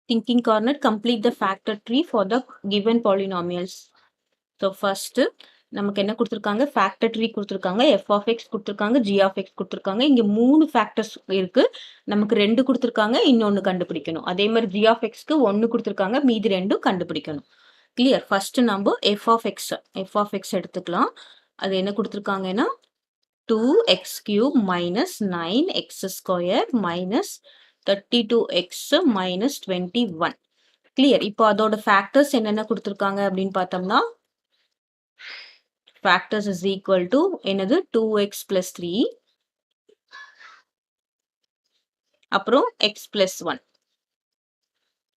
thinking corner, complete the factor tree for the given polynomials. So first நமக்கு என்ன கொடுத்துருக்காங்க, factor tree கொடுத்துருக்காங்க, F of X கொடுத்துருக்காங்க, G of X கொடுத்துருக்காங்க. இங்க 3 ஃபேக்டர்ஸ் இருக்கு. நமக்கு 2 கொடுத்துருக்காங்க, இன்னொன்னு கண்டுபிடிக்கணும். அதே மாதிரி ஜி ஆஃப் எக்ஸ்க்கு 1 கொடுத்துருக்காங்க, மீதி 2 கண்டுபிடிக்கணும். கிளியர். ஃபர்ஸ்ட் நம்ம எஃப் ஆஃப் எக்ஸ் எடுத்துக்கலாம். அது என்ன கொடுத்துருக்காங்கன்னா 2x³ minus 9x² minus 32x minus 21. Clear. இப்போ அதோட ஃபேக்டர்ஸ் என்னென்ன கொடுத்துருக்காங்க அப்படின்னு பார்த்தோம்னா, factors is equal to என்னது 2x plus 3 அப்புறம் x plus 1.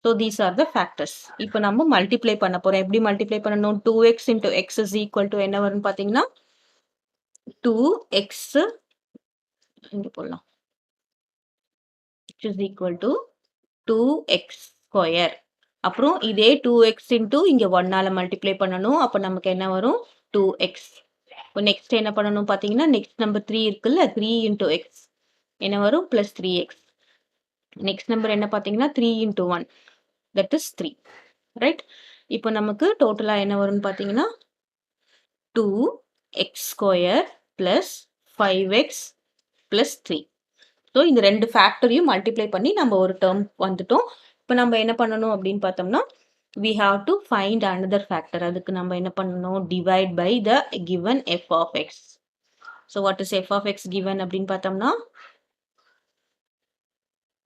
So these are the factors. இப்போ நம்ம மல்டிப்ளை பண்ண போறோம். எப்படி மல்டிப்ளை பண்ணணும்? 2x into x is equal to என்ன வரும்னு பார்த்தீங்கன்னா 2x இங்க போடலாம். is equal to 2x square. அப்புறம் இதே 2x into இங்க 1ஆல மல்டிப்ளை பண்ணணும். அப்ப நமக்கு என்ன வரும்? 2x. இப்போ நெக்ஸ்ட் என்ன பண்ணணும் பார்த்தீங்கன்னா, நெக்ஸ்ட் நம்பர் 3 இருக்குல்ல, 3 into x என்ன வரும்? plus 3x. நெக்ஸ்ட் நம்பர் என்ன பார்த்தீங்கன்னா 3 into 1 that is 3. ரைட். இப்போ நமக்கு டோட்டலா என்ன வரும்னு பார்த்தீங்கன்னா 2x² plus 5x plus 3. So இந்த ரெண்டு ஃபேக்டரையும் மல்டிப்ளை பண்ணி நம்ம ஒரு டேர்ம் வந்துட்டோம். இப்போ நம்ம என்ன பண்ணணும் அப்படின்னு பார்த்தோம்னா, we have to find another factor. அதுக்கு நம்ம என்ன பண்ணணும்? divide by the given f of x. So what is f of x given அப்படின்னு பார்த்தோம்னா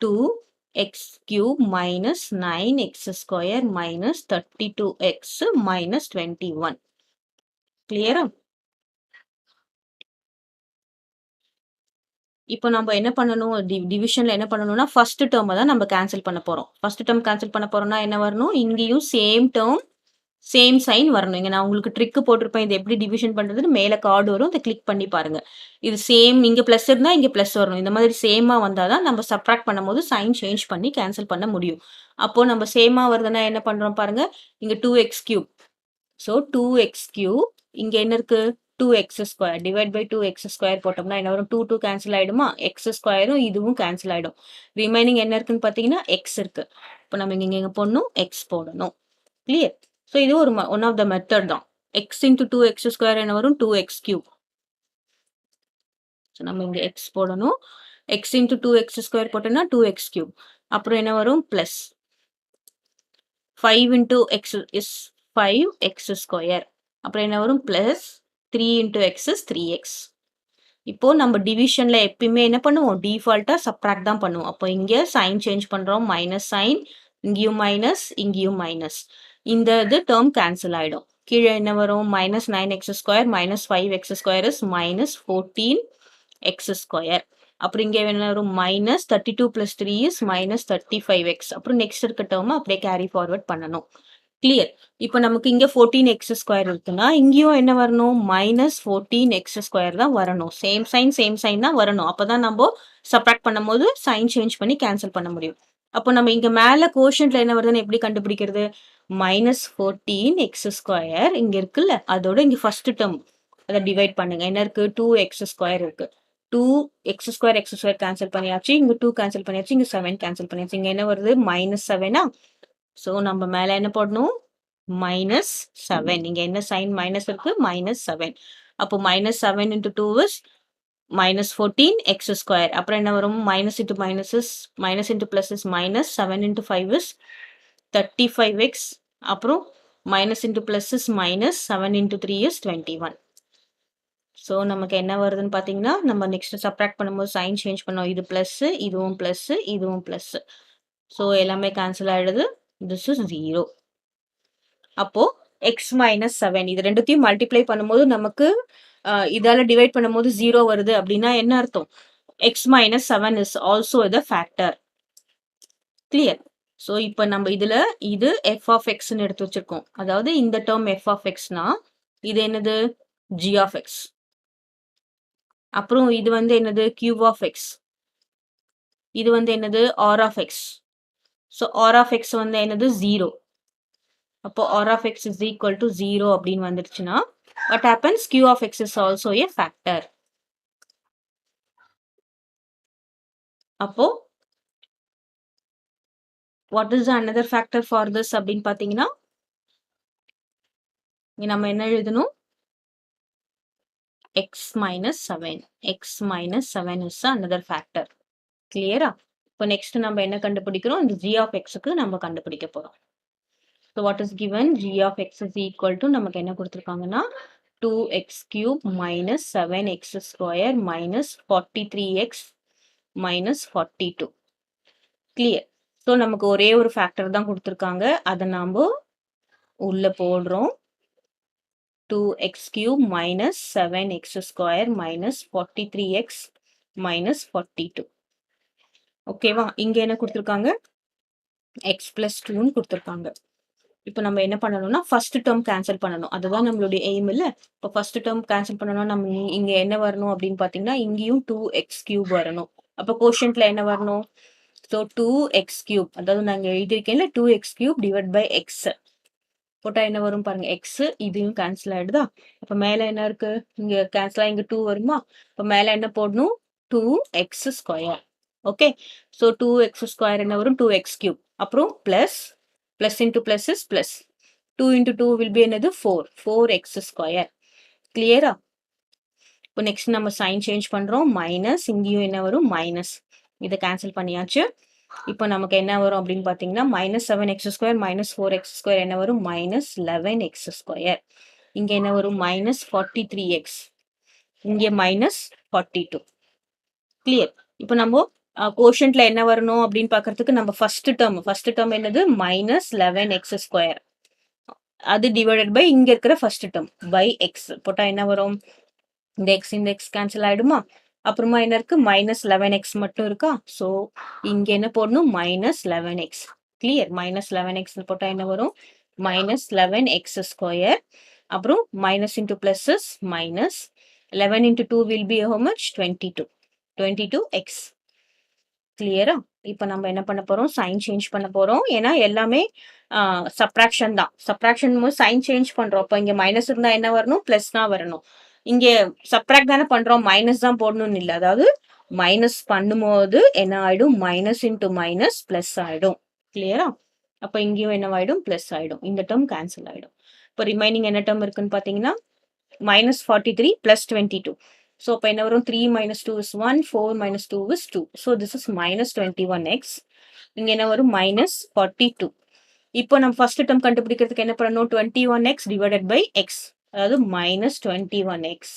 2x³ minus 9x² minus 32x minus 21. கிளியரா? இப்போ நம்ம என்ன பண்ணணும்? டிவிஷன்ல என்ன பண்ணணும்னா, ஃபர்ஸ்ட் டேர்மை தான் நம்ம கேன்சல் பண்ண போறோம். ஃபர்ஸ்ட் டேர்ம் கேன்சல் பண்ண போறோம்னா என்ன வரணும்? இங்கேயும் சேம் டேர்ம் சேம் சைன் வரணும். இங்க நான் உங்களுக்கு ட்ரிக் போட்டிருப்பேன். இது எப்படி டிவிஷன் பண்றதுன்னு மேல கார்டு வரும். அதை கிளிக் பண்ணி பாருங்க. இது சேம், இங்க பிளஸ் இருந்தா இங்க பிளஸ் வரணும். இந்த மாதிரி சேமா வந்தாதான் நம்ம சப்ராக்ட் பண்ணும்போது சைன் சேஞ்ச் பண்ணி கேன்சல் பண்ண முடியும். அப்போ நம்ம சேமா வருதுன்னா என்ன பண்றோம் பாருங்க. இங்க 2x³. ஸோ 2x³ இங்க என்ன இருக்கு? 2x² டிவைட் பை 2x² போட்டோம்னா என்ன வரும்? 2 கேன்சல் ஆயிடுமா? x² இதுவும் கேன்சல் ஆயிடும். ரிமைனிங் என்ன இருக்குன்னு பார்த்தீங்கன்னா x இருக்கு. இப்போ நம்ம இங்க போடணும், x போடணும். கிளியர். ஸோ இது ஒரு ஒன் ஆஃப் த மெத்தட் தான். x into 2x² என்ன வரும்? 2x³. ஸோ நம்ம இங்க x போடணும். x into 2x² போட்டோம்னா 2x³. அப்புறம் என்ன வரும்? Plus 5 into x is 5x². அப்புறம் என்ன வரும்? Plus 3 into x is 3x. இப்போ நம்ம டிவிஷன்ல எப்பயுமே என்ன பண்ணுவோம்? டிஃபால்ட்டா சப்ராக்ட் தான் பண்ணுவோம். அப்போ இங்க சைன் சேஞ்ச் பண்றோம். மைனஸ் சைன், இங்கேயும் மைனஸ், இங்கேயும் மைனஸ். இந்த இது டேர்ம் கேன்சல் ஆயிடும். கீழே என்ன வரும்? minus 9x² minus 5x² is minus 14x². அப்புறம் இங்க என்ன வரும்? minus 32 plus 3 is minus 35x. அப்புறம் நெக்ஸ்ட் இருக்க டேர்ம் அப்படியே கேரி ஃபார்வர்ட் பண்ணணும். கிளியர். இப்போ நமக்கு இங்க 14x² இருக்குன்னா இங்கேயும் என்ன வரணும்? minus 14x² தான் வரணும். சேம் சைன் தான் வரணும். அப்பதான் நம்ம சப்ராக்ட் பண்ணும்போது சைன் சேஞ்ச் பண்ணி கேன்சல் பண்ண முடியும். அப்போ நம்ம இங்க மேல கோஷன்ட்ல என்ன வருதுன்னு எப்படி கண்டுபிடிக்கிறது? minus 14x² இங்க இருக்குல்ல, அதோட இங்க ஃபர்ஸ்ட் டேர்ம் அதை டிவைட் பண்ணுங்க. என்ன இருக்கு? 2x² இருக்கு. 2x² கேன்சல் பண்ணியாச்சு. இங்க 2 கேன்சல் பண்ணியாச்சு. இங்க 7 கேன்சல் பண்ணியாச்சு. இங்க என்ன வருது? -7. ஸோ நம்ம மேல என்ன போடணும்? -7. இங்க என்ன சைன் மைனஸ் இருக்கு? -7. அப்போ -7 into 2 is minus 14x². அப்புறம் என்ன வரும்? minus into minus is minus into plus is minus 7 into 5 is 35x. அப்புறம் minus into plus is minus 7 into 3 is 21. So நமக்கு என்ன வருதுன்னு பார்த்தீங்கன்னா, நம்ம நெக்ஸ்ட் சப்ராக்ட் பண்ணும்போது சைன் சேஞ்ச் பண்ணோம். இது பிளஸ், இதுவும் பிளஸ், இதுவும் பிளஸ். ஸோ எல்லாமே கேன்சல் ஆயிடுது. This is 0. அப்போ x minus 7 இது ரெண்டுத்தையும் மல்டிப்ளை பண்ணும்போது நமக்கு இதால டிவைட் பண்ணும்போது 0 வருது அப்படின்னா என்ன அர்த்தம்? x minus 7 is also the factor. Clear. So இப்போ நம்ம இதுல இது f of x ன்னு எடுத்து வச்சிருக்கோம். அதாவது இந்த டேர்ம் f of x னா இது என்னது? g of x. அப்புறம் இது வந்து என்னது? q of x. இது வந்து என்னது? r of x. So r of x வந்து என்னது? 0. அப்போ r of x is equal to 0 அப்படின்னு வந்துருச்சுன்னா what happens? q of x is also a factor. அப்போ what is another factor for this அப்படின்னு பார்த்தீங்கன்னா, இங்க நம்ம என்ன எழுதணும்? x minus 7. x minus 7 is another factor. கிளியரா? இப்போ நெக்ஸ்ட் நம்ம என்ன கண்டுபிடிக்கிறோம்? இந்த g of xக்கு நம்ம கண்டுபிடிக்க போறோம். So what is given? g of x is equal to நமக்கு என்ன கொடுத்திருக்காங்கன்னா 2x cube minus 7x square minus 43x minus 42. Clear. So நமக்கு ஒரே ஒரு ஃபேக்டர் தான் கொடுத்துருக்காங்க. அதை நாம உள்ள போடுறோம். 2x cube minus 7x square minus 43x minus 42. ஓகேவா? இங்க என்ன கொடுத்துருக்காங்க? x plus 2ன்னு கொடுத்துருக்காங்க. இப்போ நம்ம என்ன பண்ணணும்னா ஃபர்ஸ்ட் டேர்ம் கேன்சல் பண்ணணும். அதுதான் நம்மளுடைய எய்ம் இல்ல. இப்போ ஃபர்ஸ்ட் டேர்ம் கேன்சல் பண்ணணும். நம்ம இங்க என்ன வரணும் அப்படின்னு பாத்தீங்கன்னா இங்கேயும் 2x cube வரணும். அப்போ கோஷன்ட்ல என்ன வரணும்? ஸோ 2x cube, அதாவது நாங்க எழுதியிருக்கேன்ல 2x cube divide by x போட்டா என்ன வரும் பாருங்க, x இதையும் கேன்சல் ஆயிடுதா? அப்ப மேல என்ன இருக்கு? இங்க கேன்சல் இங்க 2 வருமா? அப்ப மேல என்ன போடணும்? 2x square. Okay, so 2x square என்ன வரும்? 2x cube. அப்புறம் plus plus into plus is plus 2 into 2 will B என்னது? 4x square. கிளியரா? இப்போ நெக்ஸ்ட் நம்ம சைன் சேஞ்ச் பண்றோம். மைனஸ், இங்கேயும் என்ன வரும்? மைனஸ். இதை கேன்சல் பண்ணியாச்சு. இப்போ நமக்கு என்ன வரும் அப்படின்னு பாத்தீங்கன்னா minus 7x square minus 4x square என்ன வரும்? Minus 11x square. இங்க என்ன வரும்? Minus 43x. இங்க மைனஸ் 42. கிளியர்? இப்போ நம்ம கோஷன்ட்ல என்ன வரணும் அப்படின்னு பாக்குறதுக்கு நம்ம ஃபர்ஸ்ட் டேர்ம் என்னது? Minus 11x square. அது டிவைடட் பை இங்க இருக்கிற ஃபர்ஸ்ட் டேர்ம் பை எக்ஸ் போட்டா என்ன வரும்? இந்த எக்ஸ் கேன்சல் ஆயிடுமா? அப்புறமா என்ன இருக்கு? மைனஸ் 11x மட்டும் இருக்கா? ஸோ இங்க என்ன போடணும்? Minus 11x. Clear? Minus 11x போட்டா என்ன வரும்? Minus 11x square. அப்புறம் minus into plus is minus 11 into 2 will be how much? 22x. கிளியரா? இப்போ நம்ம என்ன பண்ண போறோம்? சைன் சேஞ்ச் பண்ண போறோம். ஏன்னா எல்லாமே சப்ராக்ஷன் தான். சப்ராக்ஷன் போது சைன் சேஞ்ச் பண்றோம். அப்போ இங்க மைனஸ் இருந்தா என்ன வரணும்? பிளஸ் தான் வரணும். இங்க சப்ராக்ட் தானே பண்றோம், மைனஸ் தான் போடணும்னு இல்லை. அதாவது மைனஸ் பண்ணும்போது என்ன ஆயிடும்? மைனஸ் இன்டூ மைனஸ் பிளஸ் ஆயிடும். கிளியரா? அப்ப இங்கேயும் என்னவாயிடும்? பிளஸ் ஆயிடும். இந்த டேர்ம் கேன்சல் ஆயிடும். இப்போ ரிமைனிங் என்ன டேர்ம் இருக்குன்னு பாத்தீங்கன்னா மைனஸ் 43 பிளஸ் 22. ஸோ இப்போ என்ன வரும்? 3 minus 2 is 1, 4 minus 2 is 2. So this is minus 21x. இங்க என்ன வரும்? மைனஸ் 42. இப்போ நம்ம ஃபர்ஸ்ட் டேர்ம் கண்டுபிடிக்கிறதுக்கு என்ன பண்ணணும்? 21x டிவைடட் பை எக்ஸ், அதாவது minus 21x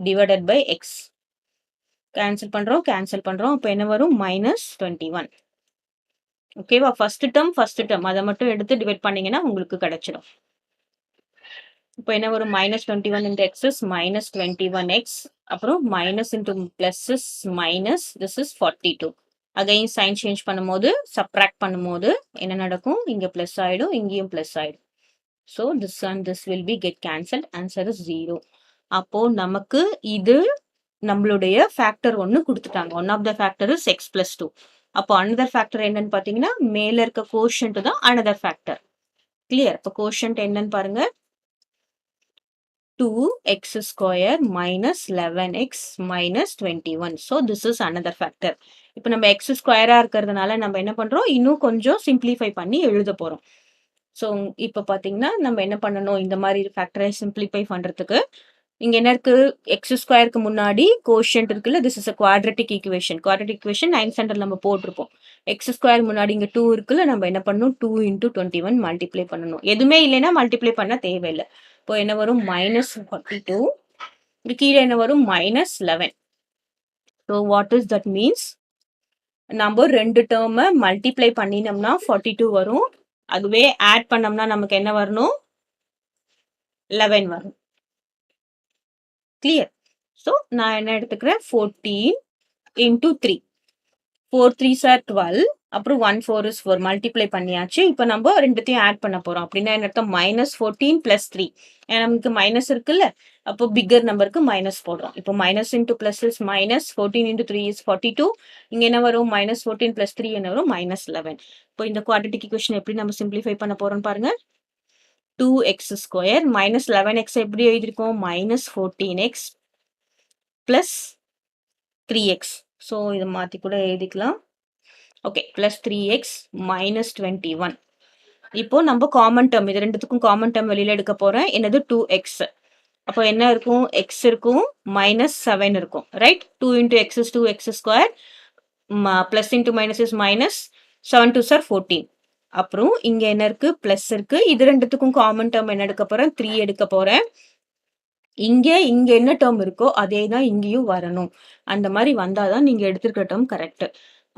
divided by x. Cancel பண்றோம். இப்போ என்ன வரும்? மைனஸ் 21. ஓகேவா? ஃபர்ஸ்ட் டேர்ம் அதை மட்டும் எடுத்து டிவைட் பண்ணீங்கன்னா உங்களுக்கு கிடைச்சிடும். இப்போ என்ன வரும்? Minus 21 into x is minus 21x. அப்புறம் minus into plus is minus, this is 42. Again sign change பண்ணும்போது சப்ராக்ட் பண்ணும்போது என்ன நடக்கும்? இங்க பிளஸ் ஆயிடும், இங்கேயும் பிளஸ் ஆயிடும். So this and this will be get cancelled. Answer is 0. அப்போ நமக்கு இது நம்மளுடைய ஃபேக்டர் ஒன்று கொடுத்துட்டாங்க. One of the factor is x plus 2. அப்போ அனதர் ஃபேக்டர் என்னன்னு பாத்தீங்கன்னா மேல இருக்க கோஷன்ட் தான் அனதர் ஃபேக்டர். கிளியர்? இப்போ கோஷன்ட் என்னன்னு பாருங்க. 2x square minus 11x minus 21. So this is another factor. இப்போ நம்ம x ஸ்கொயரா இருக்கிறதுனால நம்ம என்ன பண்றோம்? இன்னும் கொஞ்சம் சிம்பிளிஃபை பண்ணி எழுத போறோம். ஸோ இப்போ பாத்தீங்கன்னா நம்ம என்ன பண்ணணும்? இந்த மாதிரி ஃபேக்டரை சிம்பிளிஃபை பண்றதுக்கு இங்க என்ன இருக்கு? எக்ஸ் ஸ்கொயருக்கு முன்னாடி கோஷன்ட் இருக்குல்ல, this is a quadratic equation. Quadratic equation 9th standard நம்ம போட்டிருப்போம். எக்ஸ் ஸ்கொயர் முன்னாடி இங்க 2 இருக்குல்ல, நம்ம என்ன பண்ணணும்? 2 இன்டூ 21 மல்டிப்ளை பண்ணணும். எதுவுமே இல்லைன்னா மல்டிப்ளை பண்ண தேவையில்லை. இப்போ என்ன வரும்? மைனஸ் 42. இது கீழே என்ன வரும்? Minus 11. So what is that means? நம்ம ரெண்டு டேர்மை மல்டிப்ளை பண்ணினோம்னா 42 வரும். அதுவே ஆட் பண்ணோம்னா நமக்கு என்ன வரணும்? 11 வரும். கிளியர்? ஸோ நான் என்ன எடுத்துக்கிறேன்? 14 இன்டூ 3. 4 3s are 12. அப்புறம் 1 4 is 4 மல்டிப்ளை பண்ணியாச்சு. இப்போ நம்ம ரெண்டுத்தையும் ஆட் பண்ண போறோம். அப்படின்னா என்ன அர்த்தம்? Minus 14 plus 3. ஏன்னா நமக்கு மைனஸ் இருக்குல்ல, அப்போ பிக்கர் நம்பருக்கு மைனஸ் போடுறோம். இப்போ minus into plus is minus, 14 into 3 is 42. இங்க என்ன வரும்? மைனஸ் 14 பிளஸ் 3 என்ன வரும்? மைனஸ் 11. இப்போ இந்த குவாட்ரட்டிக் ஈக்குவேஷன் எப்படி நம்ம சிம்பிளிஃபை பண்ண போறோம் பாருங்க. 2x ஸ்கொயர் மைனஸ் 11x எப்படி எழுதிருக்கோம்? Minus 14x plus 3x. So இதை மாற்றி கூட எழுதிக்கலாம். Okay plus 3x minus 21. இப்போ நம்ம காமன் டேர்ம் இது ரெண்டுத்துக்கும் காமன் டேர்ம் வெளியில எடுக்க போறேன். என்னது 2x. அப்போ என்ன இருக்கும்? x இருக்கும் மைனஸ் 7 இருக்கும் right. 2 into x is 2x square. Plus into minus is minus. 7 2s are 14. அப்புறம் இங்க என்ன இருக்கு? பிளஸ் இருக்கு. இது ரெண்டுத்துக்கும் காமன் டேர்ம் என்ன எடுக்க போறேன்? 3 எடுக்க போறேன். இங்க என்ன டேர்ம் இருக்கோ அதே தான் இங்கேயும் வரணும். அந்த மாதிரி வந்தாதான் நீங்க எடுத்துக்கிற டேர்ம் கரெக்ட்.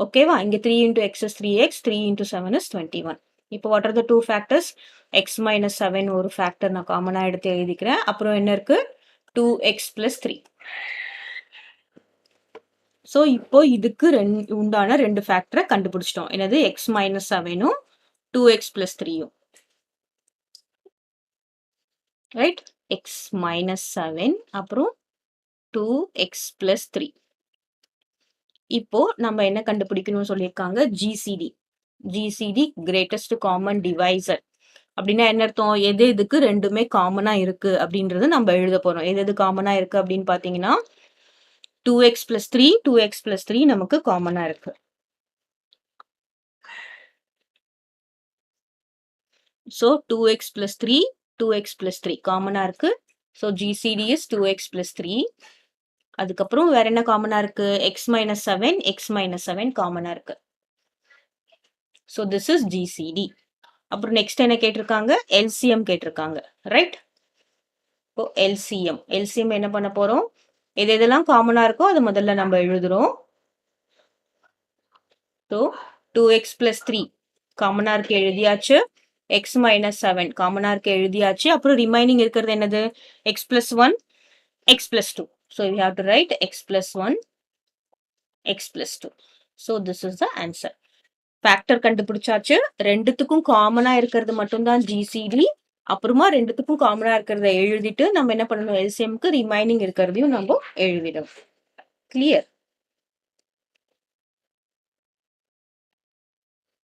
ஓகேவா? இங்க 3 into x is 3x, 3 into 7 is 21. இப்போ what are the two factors? x minus 7 ஒரு ஃபேக்டர் நான் காமனா எடுத்து எழுதிக்கிறேன். அப்புறம் என்ன இருக்கு? 2x plus 3. ஸோ இப்போ இதுக்கு உண்டான ரெண்டு ஃபேக்டரை கண்டுபிடிச்சிட்டோம். என்னது? x minus 7ம் 2x plus 3யும் ரைட். x minus 7 அப்புறம் 2x plus 3. இப்போ நம்ம என்ன கண்டுபிடிக்கணும்னு சொல்லியிருக்காங்க? GCD. GCD greatest common divisor. அப்படின்னா என்ன அர்த்தம்? எது எதுக்கு ரெண்டுமே காமனா இருக்கு அப்படின்றத நம்ம எழுத போறோம். எது எது காமனா இருக்கு அப்படின்னு பாத்தீங்கன்னா 2x plus 3, 2x plus 3 நமக்கு காமனா இருக்கு. So 2x plus 3, 2x plus 3 காமனா இருக்கு. So GCD is 2x plus 3. அதுக்கப்புறம் வேற என்ன காமனா இருக்கு? x minus 7, x minus 7 காமனா இருக்கு. So this is GCD. அப்புறம் நெக்ஸ்ட் என்ன கேட்டிருக்காங்க? LCM கேட்டிருக்காங்க ரைட். இப்போ LCM என்ன பண்ண போறோம்? எது எதெல்லாம் காமனா இருக்கோ அது முதல்ல நம்ம எழுதுறோம். ஸோ 2x plus 3 காமனா இருக்கு எழுதியாச்சு. x minus 7 காமனா இருக்கு எழுதியாச்சு. அப்புறம் ரிமைனிங் இருக்கிறது என்னது? x plus 1, x plus 2. So we have to write x plus 1, x plus 2. So this is the answer. Factor கண்டுபிடிச்சாச்சு. ரெண்டுத்துக்கும் காமனா இருக்கிறது மட்டும்தான் GCD. அப்புறமா ரெண்டுத்துக்கும் காமனா இருக்கிறத எழுதிட்டு நம்ம என்ன பண்ணணும்? LCMக்கு ரிமைனிங் இருக்கிறதையும் நம்ம எழுதிடணும். கிளியர்?